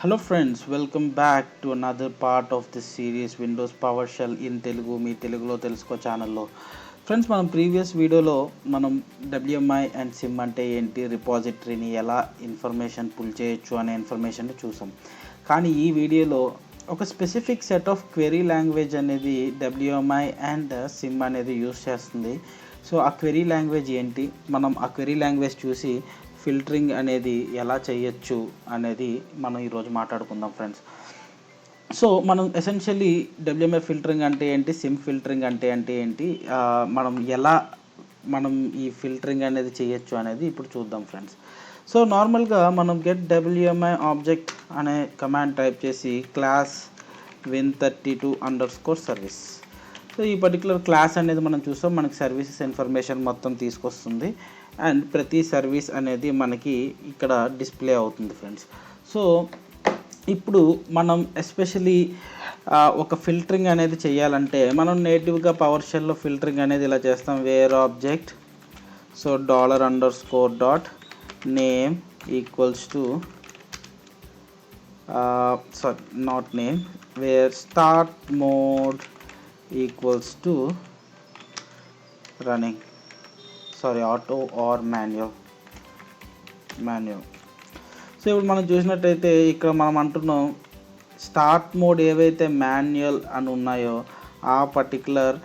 Hello friends, welcome back to another part of this series Windows PowerShell in Telugu మీ తెలుగులో తెలుసుకో ఛానల్లో. Friends, మనం previous వీడియోలో మనం WMI అండ్ సిమ్ అంటే ఏంటి, రిపాజిటరీని ఎలా ఇన్ఫర్మేషన్ పుల్ చేయొచ్చు అనే ఇన్ఫర్మేషన్ చూసాం. కానీ ఈ వీడియోలో ఒక specific set of query language అనేది WMI అండ్ సిమ్ అనేది యూస్ చేస్తుంది. సో ఆ క్వెరీ లాంగ్వేజ్ ఏంటి, మనం ఆ క్వెరీ లాంగ్వేజ్ చూసి ఫిల్టరింగ్ అనేది ఎలా చేయొచ్చు అనేది మనం ఈరోజు మాట్లాడుకుందాం ఫ్రెండ్స్. సో మనం ఎసెన్షియల్లీ WMI ఫిల్టరింగ్ అంటే ఏంటి, సిమ్ ఫిల్టరింగ్ అంటే ఏంటి, మనం ఈ ఫిల్టరింగ్ అనేది చేయొచ్చు అనేది ఇప్పుడు చూద్దాం ఫ్రెండ్స్. సో నార్మల్గా మనం గెట్ WMI ఆబ్జెక్ట్ అనే కమాండ్ టైప్ చేసి క్లాస్ win32_service. సో ఈ పర్టికులర్ క్లాస్ అనేది మనం చూస్తాం, మనకి సర్వీసెస్ ఇన్ఫర్మేషన్ మొత్తం తీసుకొస్తుంది అండ్ ప్రతి సర్వీస్ అనేది మనకి ఇక్కడ డిస్ప్లే అవుతుంది ఫ్రెండ్స్. సో ఇప్పుడు మనం ఎస్పెషలీ ఒక ఫిల్టరింగ్ అనేది చేయాలంటే మనం నేటివ్గా PowerShellలో ఫిల్టరింగ్ అనేది ఇలా చేస్తాం. Where object so $_name equals to not name, where start mode equals to running, auto or manual. So ఇప్పుడు మనం చూసినట్టయితే ఇక్కడ మనం అంటున్నాం స్టార్ట్ మోడ్ ఏవైతే మాన్యువల్ అని ఉన్నాయో ఆ పర్టికులర్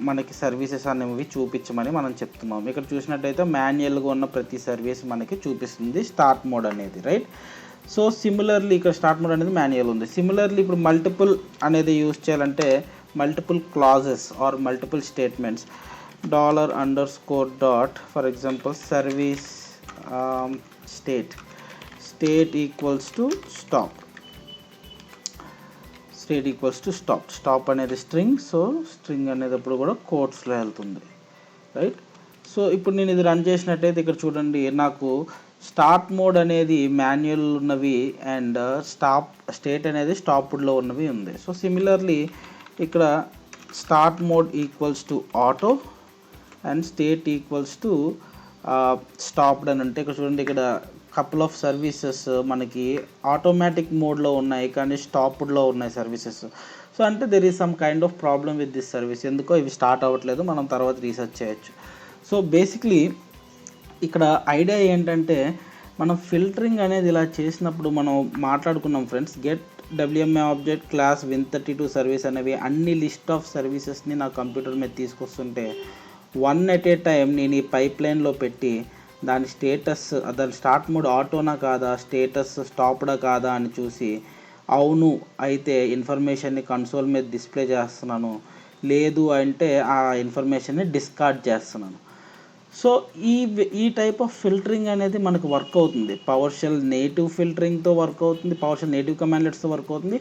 మనకి సర్వీసెస్ అనేవి చూపించమని మనం చెప్తున్నాం. ఇక్కడ చూసినట్టయితే మాన్యువల్గా ఉన్న ప్రతి సర్వీస్ మనకి చూపిస్తుంది స్టార్ట్ మోడ్ అనేది, రైట్. సో సిమిలర్లీ ఇక్కడ స్టార్ట్ మోడ్ అనేది మాన్యువల్ ఉంది. సిమిలర్లీ ఇప్పుడు మల్టిపుల్ అనేది యూజ్ చేయాలంటే multiple clauses or multiple statements $_dot for example service state equals to stop stop అనేది స్ట్రింగ్, సో స్ట్రింగ్ అనేది అప్పుడు కూడా కోట్స్లో వెళ్తుంది, రైట్. సో ఇప్పుడు నేను ఇది రన్ చేసినట్టయితే ఇక్కడ చూడండి, నాకు స్టార్ట్ మోడ్ అనేది మాన్యువల్ ఉన్నవి అండ్ స్టేట్ అనేది స్టాప్డ్లో ఉన్నవి ఉంది. సో సిమిలర్లీ ఇక్కడ start mode equals to auto and state equals to stopped అని అంటే ఇక్కడ చూడండి, ఇక్కడ కపుల్ ఆఫ్ సర్వీసెస్ మనకి ఆటోమేటిక్ మోడ్లో ఉన్నాయి కానీ స్టాప్డ్లో ఉన్నాయి సర్వీసెస్. సో అంటే there is some kind of problem with this service, ఎందుకో ఇవి స్టార్ట్ అవ్వట్లేదు, మనం తర్వాత రీసెర్చ్ చేయొచ్చు. సో బేసిక్లీ ఇక్కడ ఐడియా ఏంటంటే మనం ఫిల్టరింగ్ అనేది ఇలా చేసినప్పుడు మనం మాట్లాడుకున్నాం friends, get WMI object class win32 అనేవి అన్ని లిస్ట్ ఆఫ్ సర్వీసెస్ని నా కంప్యూటర్ మీద తీసుకొస్తుంటే వన్ ఎట్ ఏ టైం నేను ఈ పైప్ లైన్లో పెట్టి దాని స్టేటస్, దాని స్టార్ట్ మోడ్ ఆటోనా కాదా, స్టేటస్ స్టాప్డా కాదా అని చూసి అవును అయితే ఇన్ఫర్మేషన్ని కన్సోల్ మీద డిస్ప్లే చేస్తున్నాను, లేదు అంటే ఆ ఇన్ఫర్మేషన్ని డిస్కార్డ్ చేస్తున్నాను. సో ఈ టైప్ ఆఫ్ ఫిల్టరింగ్ అనేది మనకు వర్క్ అవుతుంది. PowerShell నేటివ్ ఫిల్టరింగ్తో వర్క్ అవుతుంది, PowerShell నేటివ్ కమాండ్లెట్స్తో వర్క్ అవుతుంది,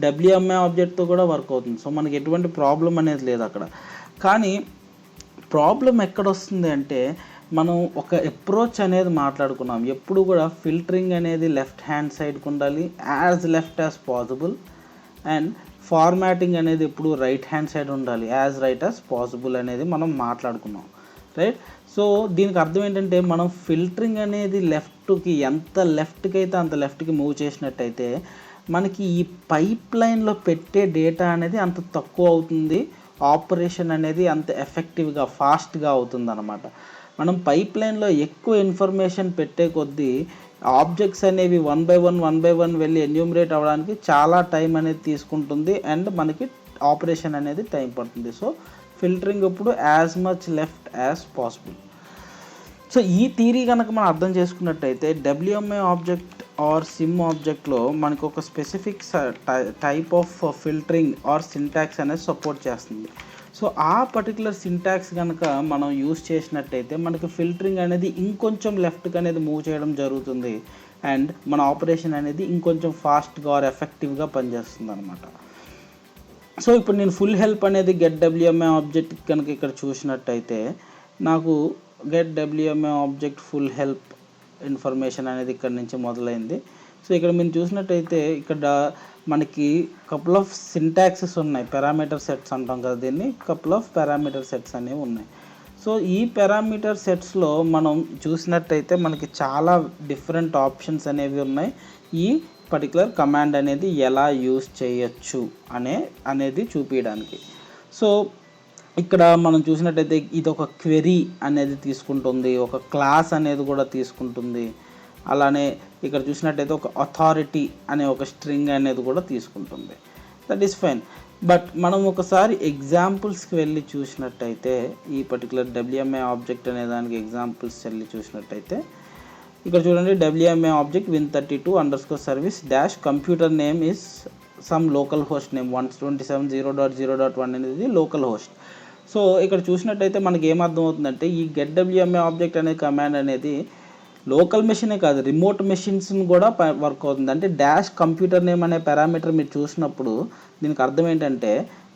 WMI ఆబ్జెక్ట్తో కూడా వర్క్ అవుతుంది. సో మనకి ఎటువంటి ప్రాబ్లం అనేది లేదు అక్కడ. కానీ ప్రాబ్లం ఎక్కడ వస్తుంది అంటే మనం ఒక అప్రోచ్ అనేది మాట్లాడుకున్నాం. ఎప్పుడు కూడా ఫిల్టరింగ్ అనేది లెఫ్ట్ హ్యాండ్ సైడ్కి ఉండాలి, as left as possible, and formatting అనేది ఎప్పుడు రైట్ హ్యాండ్ సైడ్ ఉండాలి, యాజ్ రైట్ యాజ్ పాసిబుల్ అనేది మనం మాట్లాడుకున్నాం, రైట్. సో దీనికి అర్థం ఏంటంటే మనం ఫిల్టరింగ్ అనేది లెఫ్ట్కి ఎంత లెఫ్ట్కి అయితే అంత లెఫ్ట్కి మూవ్ చేసినట్టయితే మనకి ఈ పైప్ లైన్లో పెట్టే డేటా అనేది అంత తక్కువ అవుతుంది, ఆపరేషన్ అనేది అంత ఎఫెక్టివ్గా ఫాస్ట్గా అవుతుంది అన్నమాట. మనం పైప్ లైన్లో ఎక్కువ ఇన్ఫర్మేషన్ పెట్టే కొద్దీ ఆబ్జెక్ట్స్ అనేవి వన్ బై వన్ వెళ్ళి ఎన్యూమరేట్ అవ్వడానికి చాలా టైం అనేది తీసుకుంటుంది అండ్ మనకి ఆపరేషన్ అనేది టైం పడుతుంది. సో ఫిల్టరింగ్ ఇప్పుడు as much left as possible. So ఈ థియరీ కనుక మనం అర్థం చేసుకున్నట్టయితే WMI ఆబ్జెక్ట్ ఆర్ సిమ్ ఆబ్జెక్ట్లో మనకు ఒక specific type of filtering or syntax అనేది సపోర్ట్ చేస్తుంది. సో ఆ పర్టికులర్ సింటాక్స్ కనుక మనం యూస్ చేసినట్టయితే మనకి ఫిల్టరింగ్ అనేది ఇంకొంచెం లెఫ్ట్కి అనేది మూవ్ చేయడం జరుగుతుంది అండ్ మన ఆపరేషన్ అనేది ఇంకొంచెం ఫాస్ట్గా ఆర్ ఎఫెక్టివ్గా పనిచేస్తుంది అనమాట. సో ఇప్పుడు నేను ఫుల్ హెల్ప్ అనేది గెట్ WMI ఆబ్జెక్ట్ కనుక ఇక్కడ చూసినట్టయితే నాకు get WMI object full help information అనేది ఇక్కడ నుంచి మొదలైంది. సో ఇక్కడ మీరు చూసినట్టయితే ఇక్కడ మనకి కపుల్ ఆఫ్ సింటాక్సెస్ ఉన్నాయి, పారామీటర్ సెట్స్ అంటాం కదా దీన్ని, కపుల్ ఆఫ్ పారామీటర్ సెట్స్ అనేవి ఉన్నాయి. సో ఈ పారామీటర్ సెట్స్లో మనం చూసినట్టయితే మనకి చాలా డిఫరెంట్ ఆప్షన్స్ అనేవి ఉన్నాయి ఈ పర్టికులర్ కమాండ్ అనేది ఎలా యూస్ చేయొచ్చు అనేది చూపించడానికి. సో ఇక్కడ మనం చూసినట్టయితే ఇది ఒక క్వెరీ అనేది తీసుకుంటుంది, ఒక క్లాస్ అనేది కూడా తీసుకుంటుంది, అలానే ఇక్కడ చూసినట్టయితే ఒక అథారిటీ అనే ఒక స్ట్రింగ్ అనేది కూడా తీసుకుంటుంది. That is fine. బట్ మనం ఒకసారి ఎగ్జాంపుల్స్కి వెళ్ళి చూసినట్టయితే ఈ పర్టికులర్ WMI ఆబ్జెక్ట్ అనే దానికి ఎగ్జాంపుల్స్ వెళ్ళి చూసినట్టయితే ఇక్కడ చూడండి, WMI object win32_service dash computer name is some local host name 127.0.0.1 అనేది లోకల్ హోస్ట్. సో ఇక్కడ చూసినట్టయితే మనకి ఏమర్థం అవుతుందంటే ఈ గెట్ WMI ఆబ్జెక్ట్ అనే కమాండ్ అనేది లోకల్ మెషినే కాదు, రిమోట్ మెషిన్స్ని కూడా వర్క్ అవుతుంది. అంటే డాష్ కంప్యూటర్ నేమ్ అనే పారామీటర్ మీరు చూసినప్పుడు దీనికి అర్థం ఏంటంటే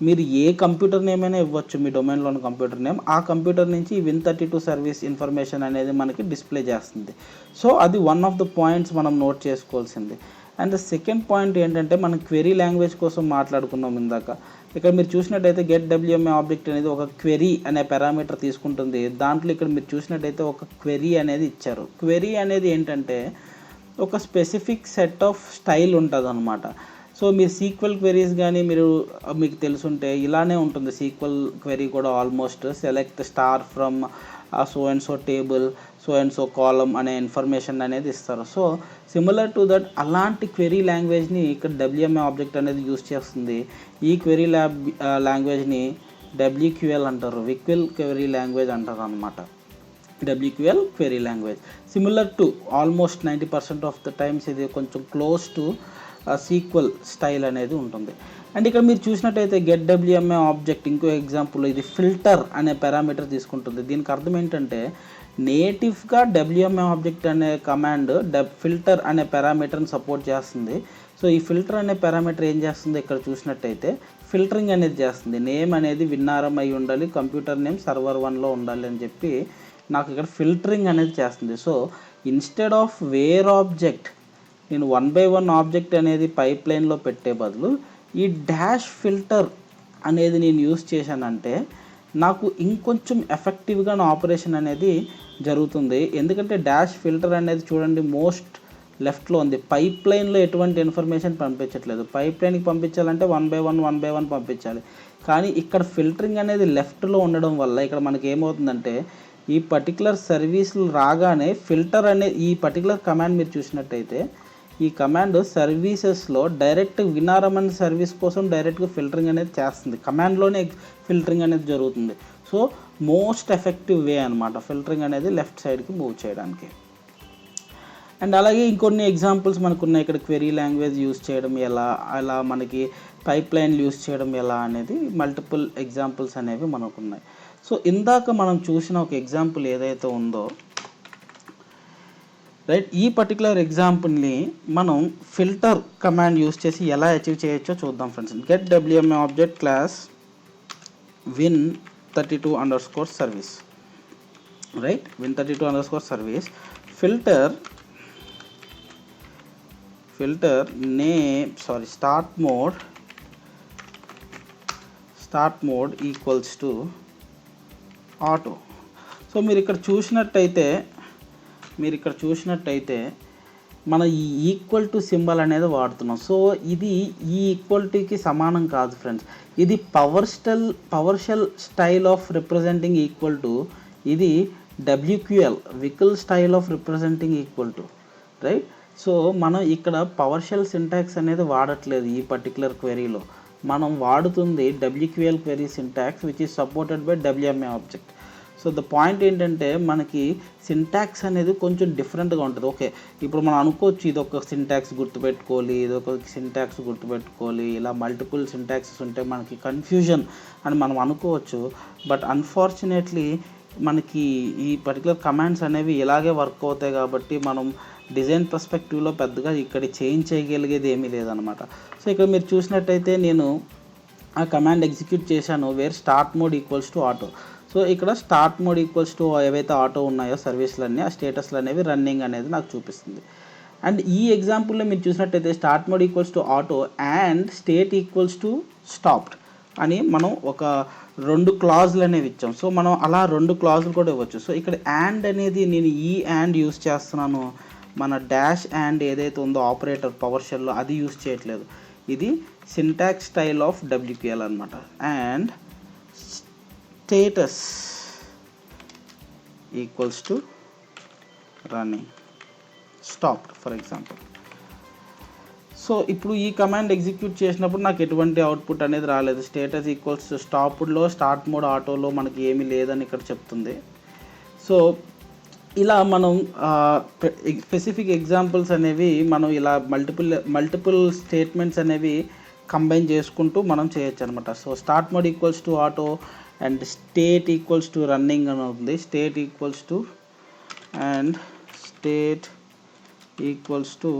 మీరు ఏ కంప్యూటర్ నేమ్ అయినా ఇవ్వచ్చు, మీ డొమైన్లోని కంప్యూటర్ నేమ్, ఆ కంప్యూటర్ నుంచి win32 సర్వీస్ ఇన్ఫర్మేషన్ అనేది మనకి డిస్ప్లే చేస్తుంది. సో అది వన్ ఆఫ్ ద పాయింట్స్ మనం నోట్ చేసుకోవాల్సింది. అండ్ ద సెకండ్ పాయింట్ ఏంటంటే మనం క్వెరీ లాంగ్వేజ్ కోసం మాట్లాడుకున్నాం ఇందాక. ఇక్కడ మీరు చూసినట్టయితే గెట్ WMI ఆబ్జెక్ట్ అనేది ఒక క్వెరీ అనే పారామీటర్ తీసుకుంటుంది. దాంట్లో ఇక్కడ మీరు చూసినట్టయితే ఒక క్వెరీ అనేది ఇచ్చారు. క్వెరీ అనేది ఏంటంటే ఒక స్పెసిఫిక్ సెట్ ఆఫ్ స్టైల్ ఉంటుంది అనమాట. సో మీరు సీక్వెల్ క్వెరీస్ కానీ మీకు తెలుసుంటే ఇలానే ఉంటుంది. సీక్వెల్ క్వెరీ కూడా almost select star from so and so table, so and so column అనే ఇన్ఫర్మేషన్ అనేది ఇస్తారు. సో సిమిలర్ టు దట్ అలాంటి క్వెరీ లాంగ్వేజ్ని ఇక్కడ WMI ఆబ్జెక్ట్ అనేది యూస్ చేస్తుంది. ఈ క్వెరీ లాంగ్వేజ్ని WQL అంటారు, విక్వెల్ క్వెరీ లాంగ్వేజ్ అంటారు అనమాట. WQL query language similar to almost 90% of the times ఇది కొంచెం క్లోజ్ టు సీక్వెల్ స్టైల్ అనేది ఉంటుంది. అండ్ ఇక్కడ మీరు చూసినట్టయితే గెట్ WMI ఆబ్జెక్ట్ ఇంకో ఎగ్జాంపుల్ ఇది ఫిల్టర్ అనే పారామీటర్ తీసుకుంటుంది. దీనికి అర్థం ఏంటంటే నేటివ్గా WMI ఆబ్జెక్ట్ అనే కమాండ్ ఫిల్టర్ అనే పారామీటర్ని సపోర్ట్ చేస్తుంది. సో ఈ ఫిల్టర్ అనే పారామీటర్ ఏం చేస్తుంది, ఇక్కడ చూసినట్టయితే ఫిల్టరింగ్ అనేది చేస్తుంది. నేమ్ అనేది విన్నారం అయి ఉండాలి, కంప్యూటర్ నేమ్ సర్వర్ 1లో ఉండాలి అని చెప్పి నాకు ఇక్కడ ఫిల్టరింగ్ అనేది చేస్తుంది. So instead of where object నేను 1 by 1 ఆబ్జెక్ట్ అనేది పైప్ లైన్లో పెట్టే బదులు ఈ డాష్ ఫిల్టర్ అనేది నేను యూస్ చేశానంటే నాకు ఇంకొంచెం ఎఫెక్టివ్గా నా ఆపరేషన్ అనేది జరుగుతుంది. ఎందుకంటే డాష్ ఫిల్టర్ అనేది చూడండి మోస్ట్ లెఫ్ట్లో ఉంది. పైప్ లైన్లో ఎటువంటి ఇన్ఫర్మేషన్ పంపించట్లేదు. పైప్ లైన్కి పంపించాలంటే 1 by 1 పంపించాలి. కానీ ఇక్కడ ఫిల్టరింగ్ అనేది లెఫ్ట్లో ఉండడం వల్ల ఇక్కడ మనకి ఏమవుతుందంటే ఈ పర్టికులర్ సర్వీసులు రాగానే ఫిల్టర్ అనే ఈ పర్టికులర్ కమాండ్ మీరు చూసినట్టయితే ఈ కమాండ్ సర్వీసెస్లో డైరెక్ట్ వినారమన్ సర్వీస్ కోసం డైరెక్ట్గా ఫిల్టరింగ్ అనేది చేస్తుంది. కమాండ్లోనే ఫిల్టరింగ్ అనేది జరుగుతుంది. సో మోస్ట్ ఎఫెక్టివ్ వే అనమాట ఫిల్టరింగ్ అనేది లెఫ్ట్ సైడ్కి మూవ్ చేయడానికి. అండ్ అలాగే ఇంకొన్ని ఎగ్జాంపుల్స్ మనకున్నాయి. ఇక్కడ క్వెరీ లాంగ్వేజ్ యూస్ చేయడం ఎలా, అలా మనకి పైప్ లైన్ యూస్ చేయడం ఎలా అనేది మల్టిపుల్ ఎగ్జాంపుల్స్ అనేవి మనకున్నాయి. సో ఇందాక మనం చూసిన ఒక ఎగ్జాంపుల్ ఏదైతే ఉందో రైట్, ఈ పర్టికులర్ ఎగ్జాంపుల్ని మనం ఫిల్టర్ కమాండ్ యూస్ చేసి ఎలా అచీవ్ చేయొచ్చో చూద్దాం friends. Get WMI object class win32_service right, win32_service filter name start mode equals to auto. So మీరు ఇక్కడ చూసినట్టయితే మన ఈ ఈక్వల్ టు సింబల్ అనేది వాడుతున్నాం. సో ఇది ఈ ఈక్వల్టీకి సమానం కాదు ఫ్రెండ్స్. ఇది PowerShell style of representing equal to, ఇది WQL వికల్ style of representing equal to right. So మనం ఇక్కడ పవర్షెల్ సింటాక్స్ అనేది వాడట్లేదు. ఈ పర్టికులర్ క్వెరీలో మనం వాడుతుంది WQL query syntax which is supported by WMI object. So the point ఏంటంటే మనకి సింటాక్స్ అనేది కొంచెం డిఫరెంట్గా ఉంటుంది. ఓకే, ఇప్పుడు మనం అనుకోవచ్చు ఇది ఒక సింటాక్స్ గుర్తుపెట్టుకోవాలి, ఇది ఒక సింటాక్స్ గుర్తుపెట్టుకోవాలి, ఇలా మల్టిపుల్ సింటాక్సెస్ ఉంటే మనకి కన్ఫ్యూజన్ అని మనం అనుకోవచ్చు. బట్ అన్ఫార్చునేట్లీ మనకి ఈ పర్టికులర్ కమాండ్స్ అనేవి ఇలాగే వర్క్ అవుతాయి కాబట్టి మనం డిజైన్ పర్స్పెక్టివ్లో పెద్దగా ఇక్కడ చేంజ్ చేయగలిగేది ఏమీ లేదనమాట. సో ఇక్కడ మీరు చూసినట్టయితే నేను ఆ కమాండ్ ఎగ్జిక్యూట్ చేశాను where start mode equals to auto. So ఇక్కడ స్టార్ట్ మోడ్ ఈక్వల్స్ టు ఏవైతే ఆటో ఉన్నాయో సర్వీస్లన్నీ ఆ స్టేటస్లు అనేవి రన్నింగ్ అనేది నాకు చూపిస్తుంది. అండ్ ఈ ఎగ్జాంపుల్లో మీరు చూసినట్టయితే start mode equals to auto and state equals to stopped అని మనం ఒక 2 క్లాజులు అనేవి ఇచ్చాం. సో మనం అలా 2 క్లాజులు కూడా ఇవ్వచ్చు. సో ఇక్కడ అండ్ అనేది నేను ఈ అండ్ యూస్ చేస్తున్నాను, మన డాష్ అండ్ ఏదైతే ఉందో ఆపరేటర్ పవర్షెల్లో అది యూస్ చేయట్లేదు. ఇది సింటాక్స్ స్టైల్ ఆఫ్ WPL అనమాట. And status equals to running stopped for example. So ఇప్పుడు ఈ కమాండ్ ఎగ్జిక్యూట్ చేసినప్పుడు నాకు ఎటువంటి అవుట్పుట్ అనేది రాలేదు. స్టేటస్ ఈక్వల్స్ టు స్టాప్డ్లో స్టార్ట్ మోడ్ ఆటోలో మనకి ఏమీ లేదని ఇక్కడ చెప్తుంది. సో ఇలా మనం స్పెసిఫిక్ ఎగ్జాంపుల్స్ అనేవి మనం ఇలా మల్టిపుల్ స్టేట్మెంట్స్ అనేవి కంబైన్ చేసుకుంటూ మనం చేయొచ్చు అనమాట. So start mode equals to auto and state equals to running అని అవుతుంది. State equals to and state equals to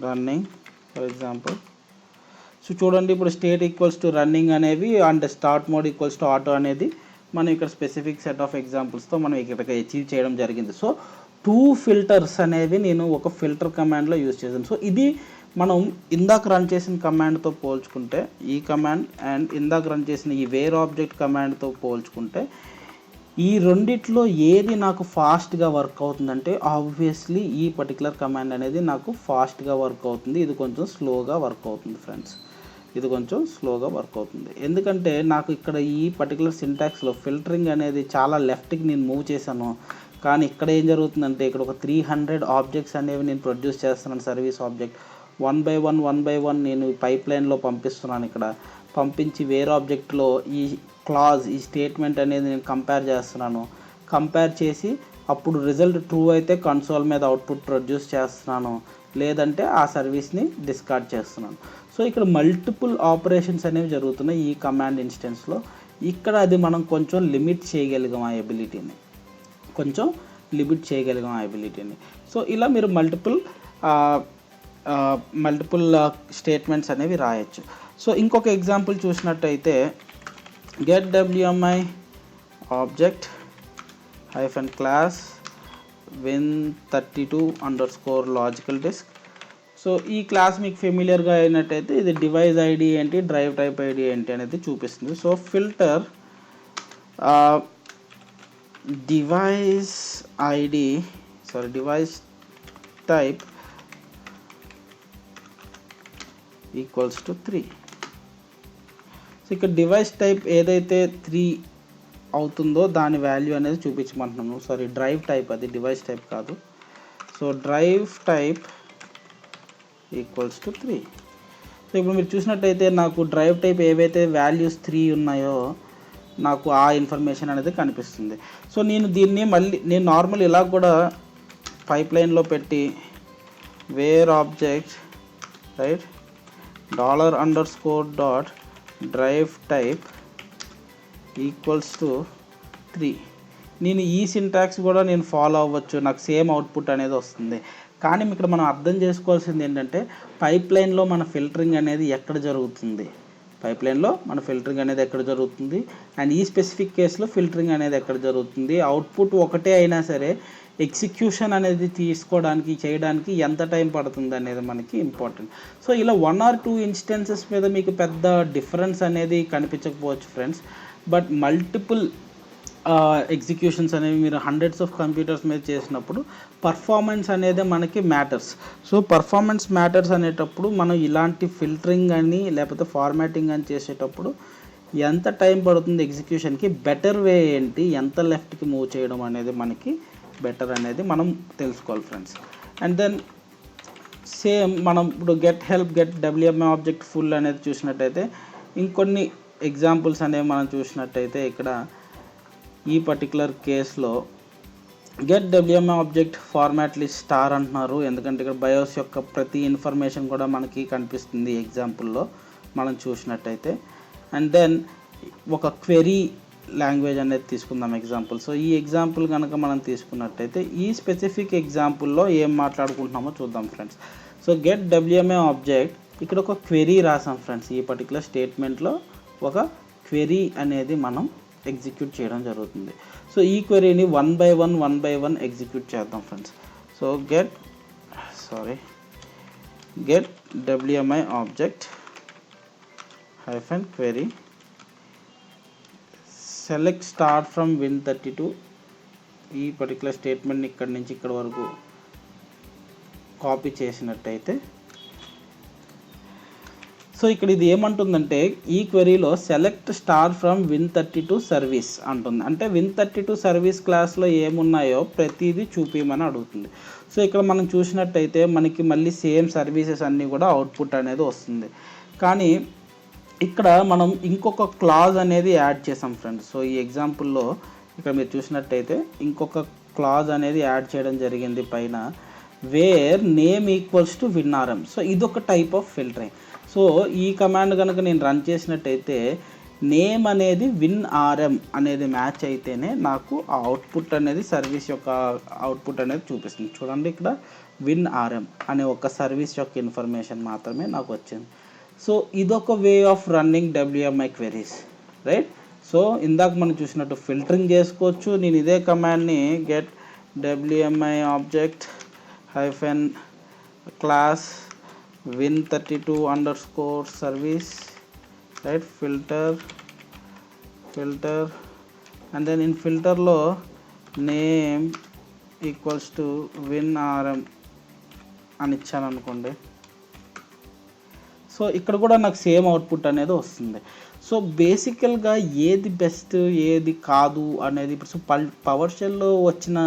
running for example. So చూడండి, ఇప్పుడు స్టేట్ ఈక్వల్స్ టు రన్నింగ్ అనేవి and start mode equals to auto అనేది మనం ఇక్కడ specific set of ఎగ్జాంపుల్స్తో మనం ఇక్కడ అచీవ్ చేయడం జరిగింది. సో 2 ఫిల్టర్స్ అనేవి నేను ఒక ఫిల్టర్ కమాండ్లో యూజ్ చేశాను. సో ఇది మనం ఇందాక రన్ చేసిన కమాండ్తో పోల్చుకుంటే ఈ కమాండ్ అండ్ ఇందాక రన్ చేసిన ఈ వేర్ ఆబ్జెక్ట్ కమాండ్తో పోల్చుకుంటే ఈ రెండిట్లో ఏది నాకు ఫాస్ట్గా వర్క్ అవుతుందంటే ఆబ్వియస్లీ ఈ పర్టికులర్ కమాండ్ అనేది నాకు ఫాస్ట్గా వర్క్ అవుతుంది. ఇది కొంచెం స్లోగా వర్క్ అవుతుంది ఫ్రెండ్స్. ఇది కొంచెం స్లోగా వర్క్ అవుతుంది ఎందుకంటే నాకు ఇక్కడ ఈ పర్టికులర్ సింటాక్స్లో ఫిల్టరింగ్ అనేది చాలా లెఫ్ట్కి నేను మూవ్ చేశాను. కానీ ఇక్కడ ఏం జరుగుతుందంటే ఇక్కడ ఒక 300 ఆబ్జెక్ట్స్ అనేవి నేను ప్రొడ్యూస్ చేస్తున్నాను. సర్వీస్ ఆబ్జెక్ట్ 1 by 1 నేను పైప్ లైన్లో పంపిస్తున్నాను. ఇక్కడ పంపించి వేరే ఆబ్జెక్ట్లో ఈ క్లాజ్ ఈ స్టేట్మెంట్ అనేది నేను కంపేర్ చేస్తున్నాను. కంపేర్ చేసి అప్పుడు రిజల్ట్ ట్రూ అయితే కన్సోల్ మీద అవుట్పుట్ ప్రొడ్యూస్ చేస్తున్నాను, లేదంటే ఆ సర్వీస్ని డిస్కార్డ్ చేస్తున్నాను. సో ఇక్కడ మల్టిపుల్ ఆపరేషన్స్ అనేవి జరుగుతున్నాయి ఈ కమాండ్ ఇన్స్టెన్స్లో. ఇక్కడ అది మనం కొంచెం లిమిట్ చేయగలిగాం ఆ ఎబిలిటీని, సో ఇలా మీరు మల్టిపుల్ స్టేట్మెంట్స్ అనేవి రాయొచ్చు. సో ఇంకొక ఎగ్జాంపుల్ చూసినట్టయితే get WMI object -class win32_logical disk. So ఈ క్లాస్ మీకు ఫెమిలియర్గా అయినట్టయితే ఇది డివైస్ ఐడి ఏంటి, డ్రైవ్ టైప్ ఐడి ఏంటి అనేది చూపిస్తుంది. So filter device type equals to 3. So ఇక్కడ డివైస్ టైప్ ఏదైతే 3 అవుతుందో దాని వాల్యూ అనేది చూపించమంటున్నాను. డ్రైవ్ టైప్, అది డివైస్ టైప్ కాదు. So drive type equals to 3. So ఇప్పుడు మీరు చూసినట్టయితే నాకు డ్రైవ్ టైప్ ఏవైతే వాల్యూస్ 3 ఉన్నాయో నాకు ఆ ఇన్ఫర్మేషన్ అనేది కనిపిస్తుంది. సో నేను దీన్ని నేను నార్మల్ ఇలా కూడా పైప్ లైన్లో పెట్టి where object right $_drive type equals to 3 నేను ఈ సింటాక్స్ కూడా నేను ఫాలో అవ్వచ్చు, నాకు సేమ్ అవుట్పుట్ అనేది వస్తుంది. కానీ ఇక్కడ మనం అర్థం చేసుకోవాల్సింది ఏంటంటే పైప్ లైన్లో మన ఫిల్టరింగ్ అనేది ఎక్కడ జరుగుతుంది, అండ్ ఈ స్పెసిఫిక్ కేసులో ఫిల్టరింగ్ అనేది ఎక్కడ జరుగుతుంది, అవుట్పుట్ ఒకటే అయినా సరే ఎగ్జిక్యూషన్ అనేది చేయడానికి ఎంత టైం పడుతుంది అనేది మనకి ఇంపార్టెంట్. సో ఇలా 1 or 2 ఇన్స్టెన్సెస్ మీద మీకు పెద్ద డిఫరెన్స్ అనేది కనిపించకపోవచ్చు ఫ్రెండ్స్, బట్ మల్టిపుల్ ఎగ్జిక్యూషన్స్ అనేవి మీరు హండ్రెడ్స్ ఆఫ్ కంప్యూటర్స్ మీద చేసినప్పుడు పర్ఫార్మెన్స్ అనేది మనకి మ్యాటర్స్. సో పర్ఫార్మెన్స్ మ్యాటర్స్ అనేటప్పుడు మనం ఇలాంటి ఫిల్టరింగ్ అని లేకపోతే ఫార్మాటింగ్ అని చేసేటప్పుడు ఎంత టైం పడుతుంది ఎగ్జిక్యూషన్కి, బెటర్ వే ఏంటి, ఎంత లెఫ్ట్కి మూవ్ చేయడం అనేది మనకి బెటర్ అనేది మనం తెలుసుకోవాలి ఫ్రెండ్స్. అండ్ దెన్ సేమ్ మనం ఇప్పుడు గెట్ WMI ఆబ్జెక్ట్ ఫుల్ అనేది చూసినట్టయితే ఇంకొన్ని ఎగ్జాంపుల్స్ అనేవి మనం చూసినట్టయితే ఇక్కడ ఈ పర్టికులర్ కేసులో get WMI object format list star అంటున్నారు, ఎందుకంటే ఇక్కడ బయోస్ యొక్క ప్రతి ఇన్ఫర్మేషన్ కూడా మనకి కనిపిస్తుంది ఎగ్జాంపుల్లో మనం చూసినట్టయితే. అండ్ దెన్ ఒక క్వెరీ లాంగ్వేజ్ అనేది తీసుకుందాం ఎగ్జాంపుల్. సో ఈ ఎగ్జాంపుల్ కనుక మనం తీసుకున్నట్టయితే ఈ స్పెసిఫిక్ ఎగ్జాంపుల్లో ఏం మాట్లాడుకుంటున్నామో చూద్దాం friends. So get WMI object ఇక్కడ ఒక క్వెరీ రాసాం ఫ్రెండ్స్. ఈ పర్టికులర్ స్టేట్మెంట్లో ఒక క్వెరీ అనేది మనం ఎగ్జిక్యూట్ చేయడం జరుగుతుంది. సో ఈ క్వెరీని 1 by 1 ఎగ్జిక్యూట్ చేద్దాం friends. So get WMI object -query select start from win32. ఈ పర్టికులర్ స్టేట్మెంట్ని ఇక్కడ నుంచి ఇక్కడ వరకు కాపీ చేసినట్టయితే, సో ఇక్కడ ఇది ఏమంటుందంటే ఈ క్వెరీలో select star from Win32 service అంటుంది. అంటే Win32 సర్వీస్ క్లాస్లో ఏమున్నాయో ప్రతిదీ చూపించమని అడుగుతుంది. సో ఇక్కడ మనం చూసినట్టయితే మనకి మళ్ళీ సేమ్ సర్వీసెస్ అన్నీ కూడా అవుట్పుట్ అనేది వస్తుంది. కానీ ఇక్కడ మనం ఇంకొక క్లాజ్ అనేది యాడ్ చేసాం ఫ్రెండ్స్. సో ఈ ఎగ్జాంపుల్లో ఇక్కడ మీరు చూసినట్టయితే ఇంకొక క్లాజ్ అనేది యాడ్ చేయడం జరిగింది పైన, where name equals to WinRM. So ఇదొక టైప్ ఆఫ్ ఫిల్టరింగ్. సో ఈ కమాండ్ కనుక నేను రన్ చేసినట్టయితే నేమ్ అనేది WinRM అనేది మ్యాచ్ అయితేనే నాకు ఆ అవుట్పుట్ అనేది సర్వీస్ యొక్క అవుట్పుట్ అనేది చూపిస్తుంది. చూడండి ఇక్కడ WinRM అనే ఒక సర్వీస్ యొక్క ఇన్ఫర్మేషన్ మాత్రమే నాకు వచ్చింది. సో ఇదొక way of running WMI queries, right. So ఇందాక మనం చూసినట్టు ఫిల్టరింగ్ చేసుకోవచ్చు. నేను ఇదే కమాండ్ని get WMI object hyphen class Win32 underscore service, right, filter and then in ఫిల్టర్లో నేమ్ ఈక్వల్స్ టు WinRM అని ఇచ్చాను అనుకోండి. సో ఇక్కడ కూడా నాకు సేమ్ అవుట్పుట్ అనేది వస్తుంది. సో బేసికల్గా ఏది బెస్ట్ ఏది కాదు అనేది ఇప్పుడు పవర్షెల్లో వచ్చిన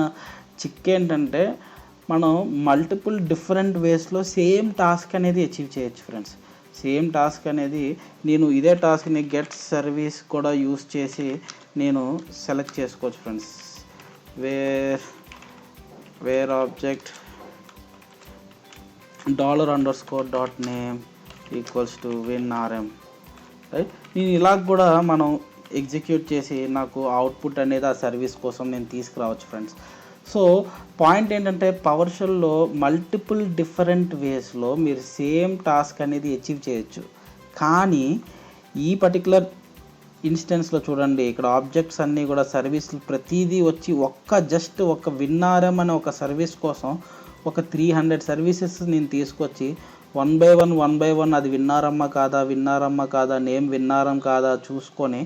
చిక్ ఏంటంటే మనం మల్టిపుల్ డిఫరెంట్ వేస్లో సేమ్ టాస్క్ అనేది అచీవ్ చేయొచ్చు ఫ్రెండ్స్. సేమ్ టాస్క్ అనేది నేను ఇదే టాస్క్ని గెట్ సర్వీస్ కూడా యూస్ చేసి నేను సెలెక్ట్ చేసుకోవచ్చు friends. Where object $_.name equals to WinRM, right. నేను ఇలా కూడా మనం ఎగ్జిక్యూట్ చేసి నాకు అవుట్పుట్ అనేది ఆ సర్వీస్ కోసం నేను తీసుకురావచ్చు ఫ్రెండ్స్. సో పాయింట్ ఏంటంటే పవర్షెల్లో మల్టిపుల్ డిఫరెంట్ వేస్లో మీరు సేమ్ టాస్క్ అనేది అచీవ్ చేయొచ్చు. కానీ ఈ పర్టికులర్ ఇన్స్టెన్స్లో చూడండి ఇక్కడ ఆబ్జెక్ట్స్ అన్నీ కూడా సర్వీస్లు ప్రతిదీ వచ్చి జస్ట్ ఒక WinRM అనే ఒక సర్వీస్ కోసం ఒక 300 సర్వీసెస్ నేను తీసుకొచ్చి వన్ బై వన్ అది WinRM కాదా, నేమ్ WinRM కాదా చూసుకొని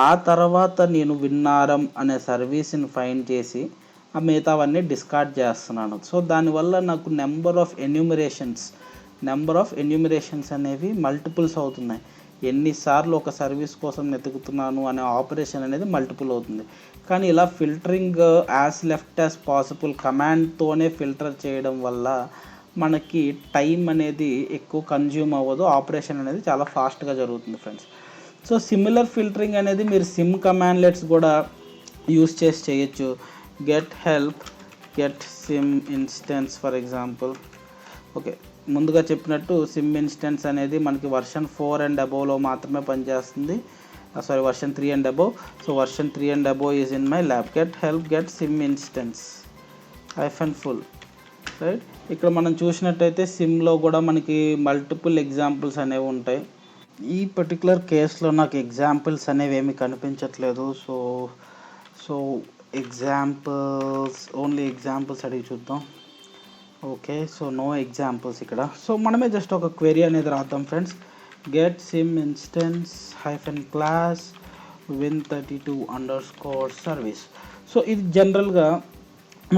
ఆ తర్వాత నేను WinRM అనే సర్వీస్ని ఫైండ్ చేసి ఆ మిగతావన్నీ డిస్కార్డ్ చేస్తున్నాను. సో దానివల్ల నాకు నెంబర్ ఆఫ్ ఎన్యూమరేషన్స్ అనేవి మల్టిపుల్స్ అవుతున్నాయి. ఎన్నిసార్లు ఒక సర్వీస్ కోసం వెతుకుతున్నాను అనే ఆపరేషన్ అనేది మల్టిపుల్ అవుతుంది. కానీ ఇలా filtering as left as possible కమాండ్తోనే ఫిల్టర్ చేయడం వల్ల మనకి టైం అనేది ఎక్కువ కన్జ్యూమ్ అవ్వదు, ఆపరేషన్ అనేది చాలా ఫాస్ట్గా జరుగుతుంది ఫ్రెండ్స్. సో సిమిలర్ ఫిల్టరింగ్ అనేది మీరు సిమ్ కమాండ్లెట్స్ కూడా యూస్ చేసి చేయొచ్చు. Get CIM instance for example. Okay, ముందుగా చెప్పినట్టు సిమ్ ఇన్స్టెన్స్ అనేది మనకి వర్షన్ 4 and above మాత్రమే పనిచేస్తుంది. Version 3 and above. So version 3 and above is in my lab. Get CIM instance -full, right. ఇక్కడ మనం చూసినట్టయితే సిమ్లో కూడా మనకి మల్టిపుల్ ఎగ్జాంపుల్స్ అనేవి ఉంటాయి. ఈ పర్టికులర్ కేసులో నాకు ఎగ్జాంపుల్స్ అనేవి ఏమి కనిపించట్లేదు. సో ఓన్లీ ఎగ్జాంపుల్స్ అడిగి చూద్దాం. ఓకే, సో నో ఎగ్జాంపుల్స్ ఇక్కడ. సో మనమే జస్ట్ ఒక క్వెరీ అనేది రాద్దాం friends. Get CIM instance -class Win32 underscore service. So ఇది జనరల్గా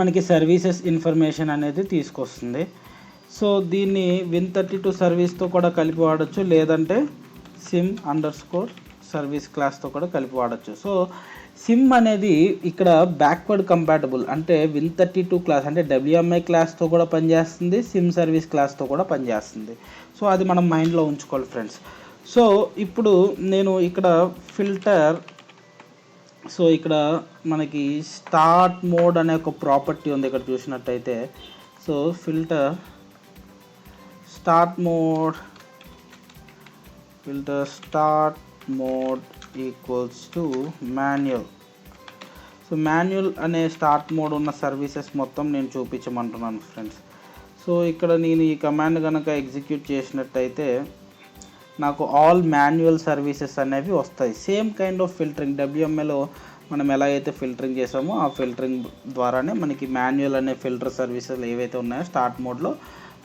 మనకి సర్వీసెస్ ఇన్ఫర్మేషన్ అనేది తీసుకొస్తుంది. సో దీన్ని Win32 సర్వీస్తో కూడా కలిపి వాడచ్చు, లేదంటే సిమ్ అండర్స్కోర్ సర్వీస్ క్లాస్తో కూడా కలిపి వాడచ్చు. సో సిమ్ అనేది ఇక్కడ బ్యాక్వర్డ్ కంపాటబుల్, అంటే Win32 క్లాస్ అంటే WMI క్లాస్తో కూడా పనిచేస్తుంది, సిమ్ సర్వీస్ క్లాస్తో కూడా పనిచేస్తుంది. సో అది మనం మైండ్లో ఉంచుకోవాలి ఫ్రెండ్స్. సో ఇప్పుడు నేను ఇక్కడ ఫిల్టర్, సో ఇక్కడ మనకి స్టార్ట్ మోడ్ అనే ఒక ప్రాపర్టీ ఉంది ఇక్కడ చూసినట్టయితే. So filter start mode equals to manual. So manual అనే స్టార్ట్ మోడ్ ఉన్న సర్వీసెస్ మొత్తం నేను చూపించమంటున్నాను ఫ్రెండ్స్. సో ఇక్కడ నేను ఈ కమాండ్ కనుక ఎగ్జిక్యూట్ చేసినట్టయితే నాకు ఆల్ మాన్యువల్ సర్వీసెస్ అనేవి వస్తాయి. సేమ్ కైండ్ ఆఫ్ ఫిల్టరింగ్ WMIలో మనం ఎలా అయితే ఫిల్టరింగ్ చేసామో ఆ ఫిల్టరింగ్ ద్వారానే మనకి మాన్యువల్ అనే ఫిల్టర్ సర్వీసెస్ ఏవైతే ఉన్నాయో స్టార్ట్ మోడ్లో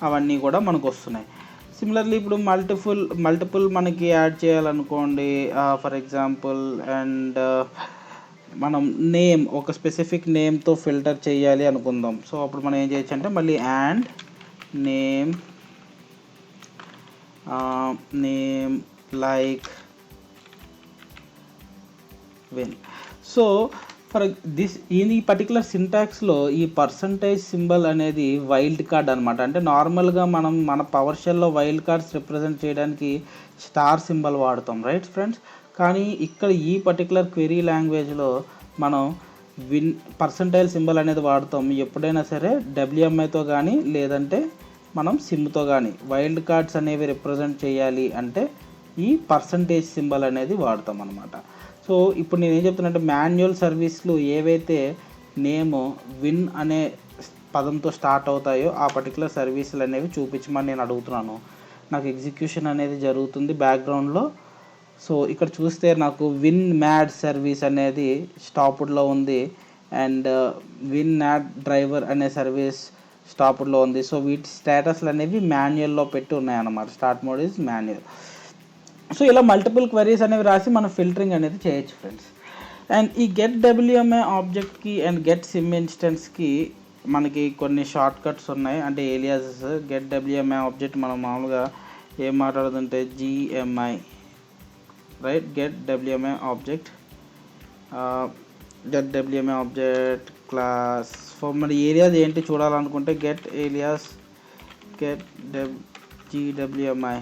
అవన్నీ కూడా మనకు వస్తున్నాయి. సిమిలర్లీ ఇప్పుడు మల్టిపుల్ మనకి యాడ్ చేయాలనుకోండి, ఫర్ ఎగ్జాంపుల్, అండ్ మనం ఒక స్పెసిఫిక్ నేమ్తో ఫిల్టర్ చేయాలి అనుకుందాం. సో అప్పుడు మనం ఏం చేయొచ్చు అంటే మళ్ళీ name like win. So for this ఈ పర్టికులర్ సింటాక్స్లో ఈ పర్సంటేజ్ సింబల్ అనేది వైల్డ్ కార్డ్ అనమాట. అంటే నార్మల్గా మనం మన పవర్ షెల్లో వైల్డ్ కార్డ్స్ రిప్రజెంట్ చేయడానికి స్టార్ సింబల్ వాడతాం, రైట్ ఫ్రెండ్స్. కానీ ఇక్కడ ఈ పర్టికులర్ క్వెరీ లాంగ్వేజ్లో మనం పర్సంటైల్ సింబల్ అనేది వాడతాం. ఎప్పుడైనా సరే WMIతో కానీ లేదంటే మనం సిమ్తో కానీ వైల్డ్ కార్డ్స్ అనేవి రిప్రజెంట్ చేయాలి అంటే ఈ పర్సంటేజ్ సింబల్ అనేది వాడతాం అనమాట. సో ఇప్పుడు నేను ఏం చెప్తున్నా, మాన్యువల్ సర్వీస్లు ఏవైతే నేమ్ విన్ అనే పదంతో స్టార్ట్ అవుతాయో ఆ పర్టికులర్ సర్వీసులు అనేవి చూపించమని నేను అడుగుతున్నాను. నాకు ఎగ్జిక్యూషన్ అనేది జరుగుతుంది బ్యాక్గ్రౌండ్లో. సో ఇక్కడ చూస్తే నాకు విన్ మ్యాడ్ సర్వీస్ అనేది స్టాప్డ్లో ఉంది అండ్ విన్ మ్యాడ్ డ్రైవర్ అనే సర్వీస్ స్టాప్డ్లో ఉంది. సో వీటి స్టేటస్లు అనేవి మాన్యువల్లో పెట్టి ఉన్నాయన్నమాట. Start mode is manual. So ఇలా మల్టిపుల్ క్వరీస్ అనేవి రాసి మనం ఫిల్టరింగ్ అనేది చేయొచ్చు ఫ్రెండ్స్. అండ్ ఈ గెట్ WMI ఆబ్జెక్ట్కి అండ్ గెట్ సిమ్ ఇన్స్టెన్స్కి మనకి కొన్ని షార్ట్ కట్స్ ఉన్నాయి. అంటే ఏలియాసెస్. గెట్ WMI ఆబ్జెక్ట్ మనం మామూలుగా ఏం మాట్లాడుతుంటే GMI, right. Get WMI object class. So మరి ఏరియాస్ ఏంటి చూడాలనుకుంటే గెట్ ఏలియాస్ గెట్ GWMI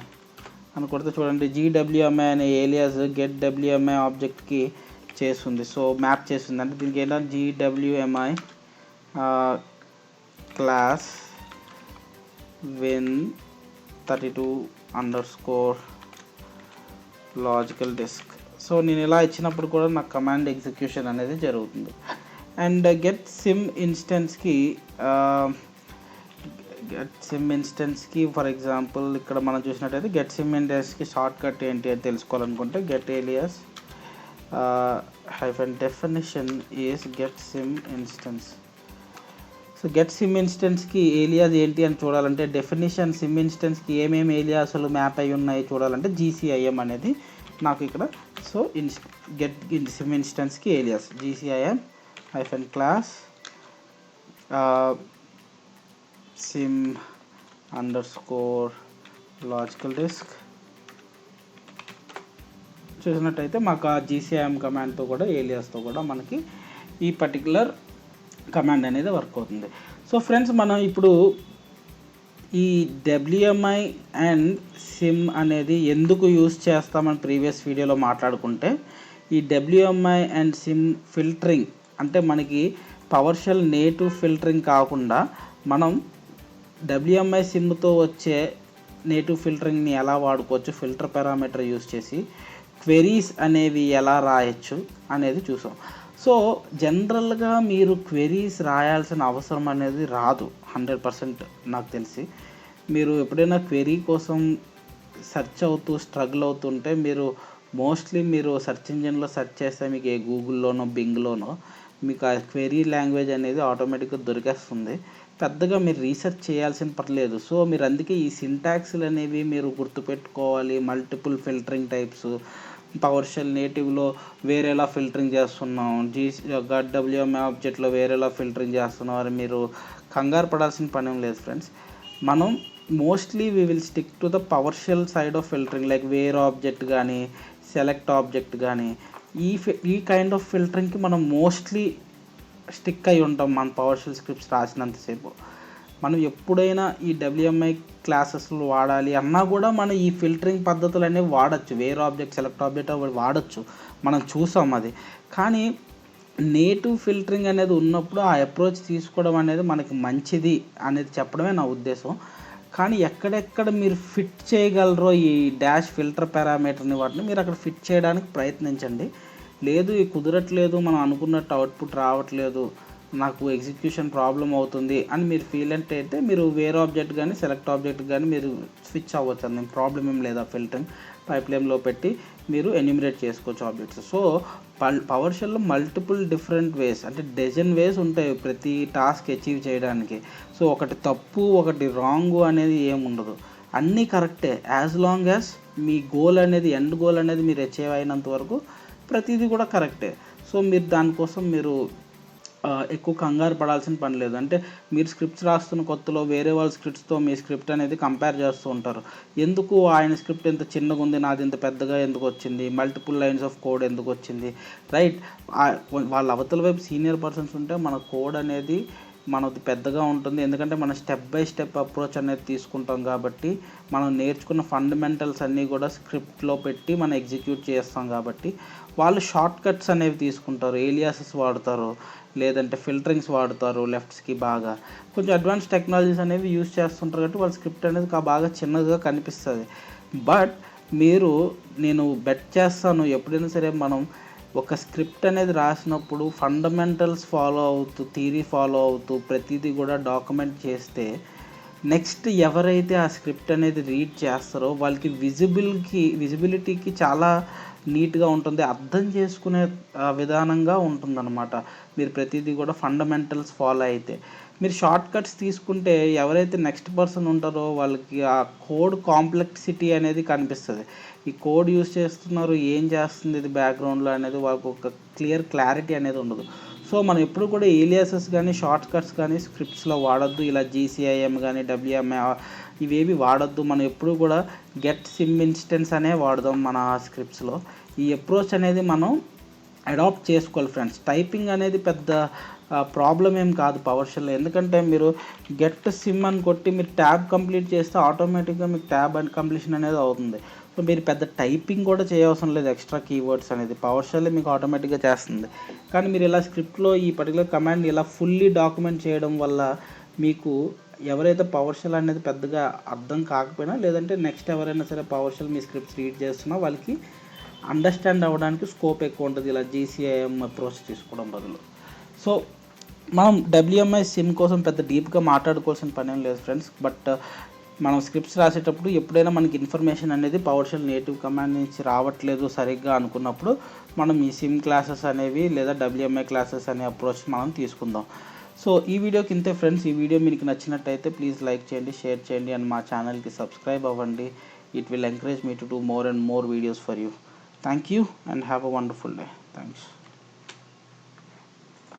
అని కొడితే చూడండి, GWMI అనే ఏలియాస్ గెట్ WMI ఆబ్జెక్ట్కి చేస్తుంది. సో మ్యాప్ చేస్తుంది. అంటే దీనికి ఏంటంటే GWMI class win32_ logical disk. So నేను ఇలా ఇచ్చినప్పుడు కూడా నాకు కమాండ్ ఎగ్జిక్యూషన్ అనేది జరుగుతుంది. అండ్ గెట్ సిమ్ ఇన్స్టెన్స్కి ఫర్ ఎగ్జాంపుల్ ఇక్కడ మనం చూసినట్టయితే గెట్ సిమ్ ఇన్స్టెన్స్కి షార్ట్ కట్ ఏంటి అని తెలుసుకోవాలనుకుంటే get alias -definition is get CIM instance. So get CIM ఇన్స్టెన్స్కి ఏలియాస్ ఏంటి అని చూడాలంటే డెఫినిషన్ సిమ్ ఇన్స్టెన్స్కి ఏమేమి ఏలియాస్లు మ్యాప్ అయి ఉన్నాయి చూడాలంటే GCIM అనేది నాకు ఇక్కడ. సో గెట్ సిమ్ ఇన్స్టెన్స్కి alias GCIM -class sim_ logical disk. చూసినట్టయితే మాకు ఆ GCIM కమాండ్తో కూడా ఏలియాస్తో కూడా మనకి ఈ పర్టికులర్ కమాండ్ అనేది వర్క్ అవుతుంది. సో ఫ్రెండ్స్ మనం ఇప్పుడు ఈ WMI అండ్ సిమ్ అనేది ఎందుకు యూజ్ చేస్తామని ప్రీవియస్ వీడియోలో మాట్లాడుకుంటే, ఈ WMI అండ్ సిమ్ ఫిల్టరింగ్ అంటే మనకి PowerShell నేటివ్ ఫిల్టరింగ్ కాకుండా మనం WMI సిమ్తో వచ్చే నేటివ్ ఫిల్టరింగ్ని ఎలా వాడుకోవచ్చు, ఫిల్టర్ పారామీటర్ యూజ్ చేసి క్వెరీస్ అనేవి ఎలా రాయొచ్చు అనేది చూసాం. సో జనరల్గా మీరు క్వెరీస్ రాయాల్సిన అవసరం అనేది రాదు 100% నాకు తెలిసి. మీరు ఎప్పుడైనా క్వెరీ కోసం సెర్చ్ అవుతూ స్ట్రగుల్ అవుతుంటే మోస్ట్లీ మీరు సెర్చ్ ఇంజిన్లో సెర్చ్ చేస్తే మీకు ఏ గూగుల్లోనో బింగ్లోనో మీకు ఆ క్వెరీ లాంగ్వేజ్ అనేది ఆటోమేటిక్గా దొరికేస్తుంది. పెద్దగా మీరు రీసెర్చ్ చేయాల్సిన పర్లేదు. సో మీరు అందుకే ఈ సింటాక్స్లు అనేవి మీరు గుర్తుపెట్టుకోవాలి. మల్టిపుల్ ఫిల్టరింగ్ టైప్స్ PowerShell నేటివ్లో వేరేలా ఫిల్టరింగ్ చేస్తున్నాం, WMI ఆబ్జెక్ట్లో వేరేలా ఫిల్టరింగ్ చేస్తున్నాం అని మీరు కంగారు పడాల్సిన పని ఏం లేదు ఫ్రెండ్స్. మనం mostly we will stick to the PowerShell side of filtering like where object కానీ సెలెక్ట్ ఆబ్జెక్ట్ కానీ ఈ కైండ్ ఆఫ్ ఫిల్టరింగ్కి మనం మోస్ట్లీ స్టిక్ అయి ఉంటాం. మన PowerShell స్క్రిప్ట్స్ రాసినంతసేపు మనం ఎప్పుడైనా ఈ WMI క్లాసెస్లో వాడాలి అన్నా కూడా మనం ఈ ఫిల్టరింగ్ పద్ధతులు అనేవి వాడచ్చు. వేర్ ఆబ్జెక్ట్ సెలెక్ట్ ఆబ్జెక్ట్ వాడచ్చు, మనం చూసాం అది. కానీ నేటివ్ ఫిల్టరింగ్ అనేది ఉన్నప్పుడు ఆ అప్రోచ్ తీసుకోవడం అనేది మనకి మంచిది అనేది చెప్పడమే నా ఉద్దేశం. కానీ ఎక్కడెక్కడ మీరు ఫిట్ చేయగలరో ఈ డాష్ ఫిల్టర్ పారామీటర్ని వాటిని మీరు అక్కడ ఫిట్ చేయడానికి ప్రయత్నించండి. లేదు ఈ కుదరట్లేదు, మనం అనుకున్నట్టు అవుట్పుట్ రావట్లేదు, నాకు ఎగ్జిక్యూషన్ ప్రాబ్లం అవుతుంది అని మీరు ఫీల్ అయితే మీరు వేరే ఆబ్జెక్ట్ కానీ సెలెక్ట్ ఆబ్జెక్ట్ కానీ మీరు స్విచ్ అవ్వచ్చు. అండి ప్రాబ్లం ఏం లేదా, ఫిల్టరింగ్ పైప్లైన్లో పెట్టి మీరు ఎన్యూమరేట్ చేసుకోవచ్చు ఆబ్జెక్ట్స్. సో PowerShellలో మల్టిపుల్ డిఫరెంట్ వేస్ అంటే డజన్ వేస్ ఉంటాయి ప్రతి టాస్క్ అచీవ్ చేయడానికి. సో ఒకటి తప్పు ఒకటి రాంగ్ అనేది ఏముండదు, అన్నీ కరెక్టే. యాజ్ లాంగ్ యాజ్ మీ గోల్ అనేది ఎండ్ గోల్ అనేది మీరు అచీవ్ అయినంత వరకు ప్రతిదీ కూడా కరెక్టే. సో మీరు దానికోసం మీరు ఎక్కువ కంగారు పడాల్సిన పని లేదు. అంటే మీరు స్క్రిప్ట్స్ రాస్తున్న కొత్తలో వేరే వాళ్ళ స్క్రిప్ట్స్తో మీ స్క్రిప్ట్ అనేది కంపేర్ చేస్తూ ఉంటారు. ఎందుకు ఆయన స్క్రిప్ట్ ఇంత చిన్నగా ఉంది, నాది ఇంత పెద్దగా ఎందుకు వచ్చింది, మల్టిపుల్ లైన్స్ ఆఫ్ కోడ్ ఎందుకు వచ్చింది, రైట్? వాళ్ళ అవతల వైపు సీనియర్ పర్సన్స్ ఉంటే మన కోడ్ అనేది మనది పెద్దగా ఉంటుంది. ఎందుకంటే మనం స్టెప్ బై స్టెప్ అప్రోచ్ అనేది తీసుకుంటాం కాబట్టి, మనం నేర్చుకున్న ఫండమెంటల్స్ అన్నీ కూడా స్క్రిప్ట్లో పెట్టి మనం ఎగ్జిక్యూట్ చేస్తాం కాబట్టి, వాళ్ళు షార్ట్ కట్స్ అనేవి తీసుకుంటారు, ఏలియాసెస్ వాడతారు, లేదంటే ఫిల్టరింగ్స్ వాడతారు లెఫ్ట్స్కి. బాగా కొంచెం అడ్వాన్స్ టెక్నాలజీస్ అనేవి యూజ్ చేస్తుంటారు కాబట్టి వాళ్ళ స్క్రిప్ట్ అనేది బాగా చిన్నగా కనిపిస్తుంది. బట్ నేను బెట్ చేస్తాను, ఎప్పుడైనా సరే మనం ఒక స్క్రిప్ట్ అనేది రాసినప్పుడు ఫండమెంటల్స్ ఫాలో అవుతూ, థియరీ ఫాలో అవుతూ, ప్రతిదీ కూడా డాక్యుమెంట్ చేస్తే నెక్స్ట్ ఎవరైతే ఆ స్క్రిప్ట్ అనేది రీడ్ చేస్తారో వాళ్ళకి విజిబిలిటీకి చాలా నీట్గా ఉంటుంది, అర్థం చేసుకునే విధానంగా ఉంటుందన్నమాట. మీరు ప్రతిదీ కూడా ఫండమెంటల్స్ ఫాలో అయితే. మీరు షార్ట్ కట్స్ తీసుకుంటే ఎవరైతే నెక్స్ట్ పర్సన్ ఉంటారో వాళ్ళకి ఆ కోడ్ కాంప్లెక్సిటీ అనేది కనిపిస్తుంది. ఈ కోడ్ యూస్ చేస్తున్నారు, ఏం చేస్తుంది ఇది బ్యాక్గ్రౌండ్లో అనేది వాళ్ళకు ఒక క్లారిటీ అనేది ఉండదు. సో మనం ఎప్పుడు కూడా ఏలియాసెస్ కానీ షార్ట్ కట్స్ కానీ స్క్రిప్ట్స్లో వాడొద్దు. ఇలా GCIM కానీ WMI ఇవేవి వాడొద్దు. మనం ఎప్పుడు కూడా గెట్ సిమ్ ఇన్స్టెన్స్ అనే వాడదాం మన స్క్రిప్ట్స్లో. ఈ అప్రోచ్ అనేది మనం అడాప్ట్ చేసుకోవాలి ఫ్రెండ్స్. టైపింగ్ అనేది పెద్ద ప్రాబ్లం ఏం కాదు పవర్షెల్లో. ఎందుకంటే మీరు గెట్ సిమ్ అని కొట్టి మీరు ట్యాబ్ కంప్లీట్ చేస్తే ఆటోమేటిక్గా మీకు ట్యాబ్ అండ్ కంప్లీషన్ అనేది అవుతుంది. సో మీరు పెద్ద టైపింగ్ కూడా చేయవసరం లేదు, ఎక్స్ట్రా కీవర్డ్స్ అనేది పవర్షెల్ మీకు ఆటోమేటిక్గా చేస్తుంది. కానీ మీరు ఇలా స్క్రిప్ట్లో ఈ పర్టికులర్ కమాండ్ ఇలా ఫుల్లీ డాక్యుమెంట్ చేయడం వల్ల మీకు ఎవరైతే పవర్షెల్ అనేది పెద్దగా అర్థం కాకపోయినా, లేదంటే నెక్స్ట్ ఎవరైనా సరే పవర్షెల్ మీ స్క్రిప్ట్స్ రీడ్ చేస్తున్నా వాళ్ళకి అండర్స్టాండ్ అవ్వడానికి స్కోప్ ఎక్కువ ఉంటుంది ఇలా GCIM అప్రోచ్ తీసుకోవడం బదులు. సో మనం WMI సిమ్ కోసం పెద్ద డీప్గా మాట్లాడుకోవాల్సిన పని ఏం లేదు ఫ్రెండ్స్. బట్ మనం స్క్రిప్ట్స్ రాసేటప్పుడు ఎప్పుడైనా మనకి ఇన్ఫర్మేషన్ అనేది పవర్షెల్ నేటివ్ కమాండ్ నుంచి రావట్లేదు సరిగ్గా అనుకున్నప్పుడు మనం ఈ సిమ్ క్లాసెస్ అనేవి లేదా WMI క్లాసెస్ అనే అప్రోచ్ మనం తీసుకుందాం. సో ఈ వీడియోకి ఇంతే ఫ్రెండ్స్. ఈ వీడియో మీకు నచ్చినట్టయితే ప్లీజ్ లైక్ చేయండి, షేర్ చేయండి అండ్ మా ఛానల్కి సబ్స్క్రైబ్ అవ్వండి. It will encourage me to do more and more videos for you. Thank you and have a wonderful day. Thanks.